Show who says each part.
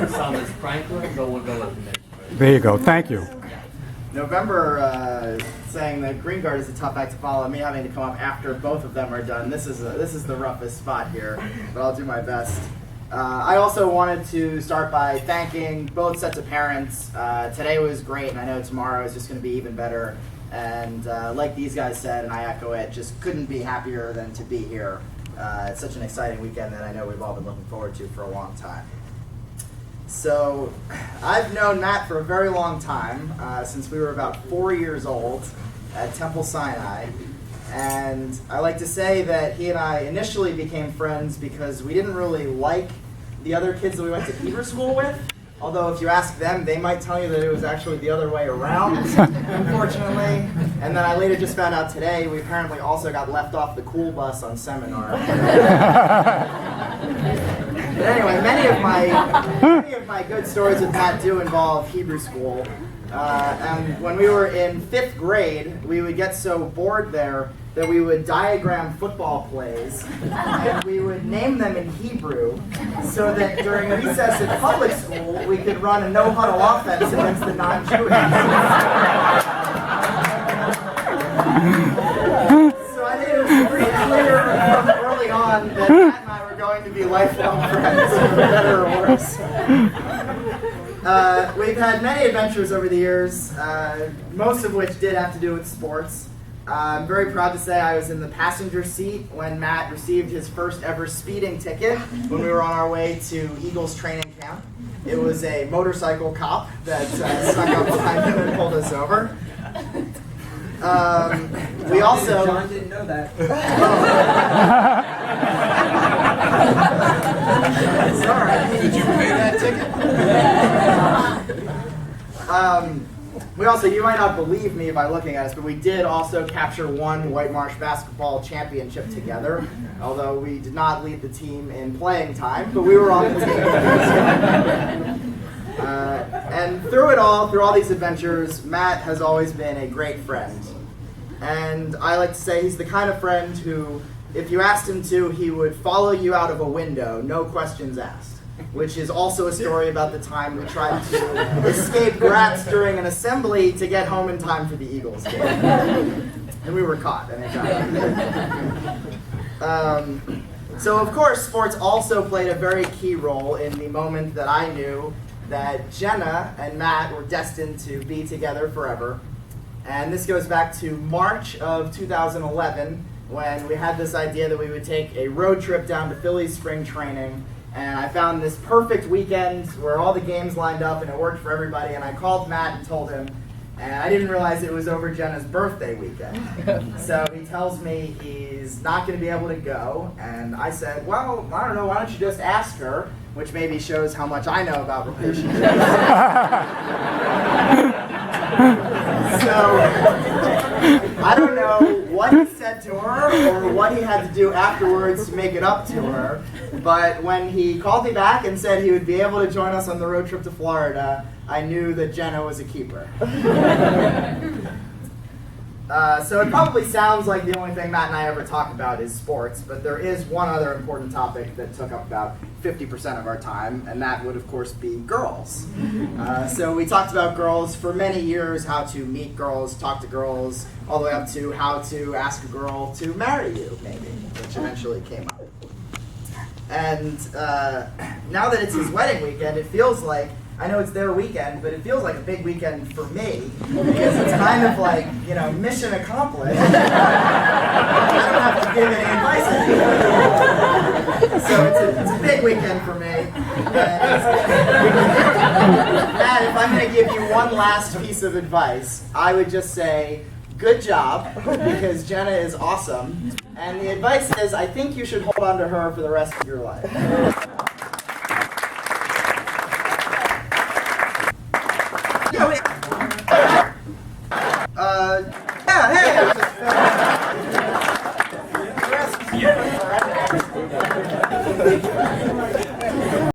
Speaker 1: Some is Franklin, but we'll go with the next.
Speaker 2: There you go. Thank you.
Speaker 3: November saying that Green Guard is a tough act to follow. Me having to come up after both of them are done. This is the roughest spot here, but I'll do my best. I also wanted to start by thanking both sets of parents. Today was great, and I know tomorrow is just going to be even better. And like these guys said, and I echo it, just couldn't be happier than to be here. It's such an exciting weekend that I know we've all been looking forward to for a long time. So I've known Matt for a very long time, since we were about 4 years old at Temple Sinai. And I like to say that he and I initially became friends because we didn't really like the other kids that we went to Hebrew school with. Although if you ask them, they might tell you that it was actually the other way around, unfortunately. And then I later just found out today we apparently also got left off the cool bus on seminar. But anyway, many of my good stories with Matt do involve Hebrew school. And when we were in 5th grade, we would get so bored there that we would diagram football plays, and we would name them in Hebrew, so that during recess in public school, we could run a no-huddle offense against the non-Jewish. So I think it was pretty clear from early on that Matt and I were going to be lifelong friends, for better or worse. We've had many adventures over the years, most of which did have to do with sports. I'm very proud to say I was in the passenger seat when Matt received his first ever speeding ticket when we were on our way to Eagles training camp. It was a motorcycle cop that snuck up behind him and pulled us over. We also...
Speaker 4: John didn't know that.
Speaker 3: Sorry.
Speaker 5: Did you pay that ticket?
Speaker 3: We also, you might not believe me by looking at us, but we did also capture one White Marsh basketball championship together, although we did not lead the team in playing time, but we were on the team. And through it all, through all these adventures, Matt has always been a great friend. And I like to say he's the kind of friend who, if you asked him to, he would follow you out of a window, no questions asked. Which is also a story about the time we tried to escape rats during an assembly to get home in time for the Eagles game. And we were caught, and it got So of course, sports also played a very key role in the moment that I knew that Jenna and Matt were destined to be together forever. And this goes back to March of 2011, when we had this idea that we would take a road trip down to Philly's spring training. And I found this perfect weekend where all the games lined up and it worked for everybody. And I called Matt and told him, and I didn't realize it was over Jenna's birthday weekend. So he tells me he's not going to be able to go. And I said, well, I don't know, why don't you just ask her? Which maybe shows how much I know about relationships. So I don't know what he said to her or what he had to do afterwards to make it up to her, but when he called me back and said he would be able to join us on the road trip to Florida, I knew that Jenna was a keeper. So it probably sounds like the only thing Matt and I ever talk about is sports, but there is one other important topic that took up about 50% of our time, and that would, of course, be girls. So we talked about girls for many years, how to meet girls, talk to girls, all the way up to how to ask a girl to marry you, maybe, which eventually came up. And now that it's his wedding weekend, it feels like, I know it's their weekend, but it feels like a big weekend for me, because it's kind of like, you know, mission accomplished. I don't have to give any advice anymore. So it's a big weekend for me. Matt, if I'm going to give you one last piece of advice, I would just say, good job, because Jenna is awesome. And the advice is, I think you should hold on to her for the rest of your life.
Speaker 4: Yeah,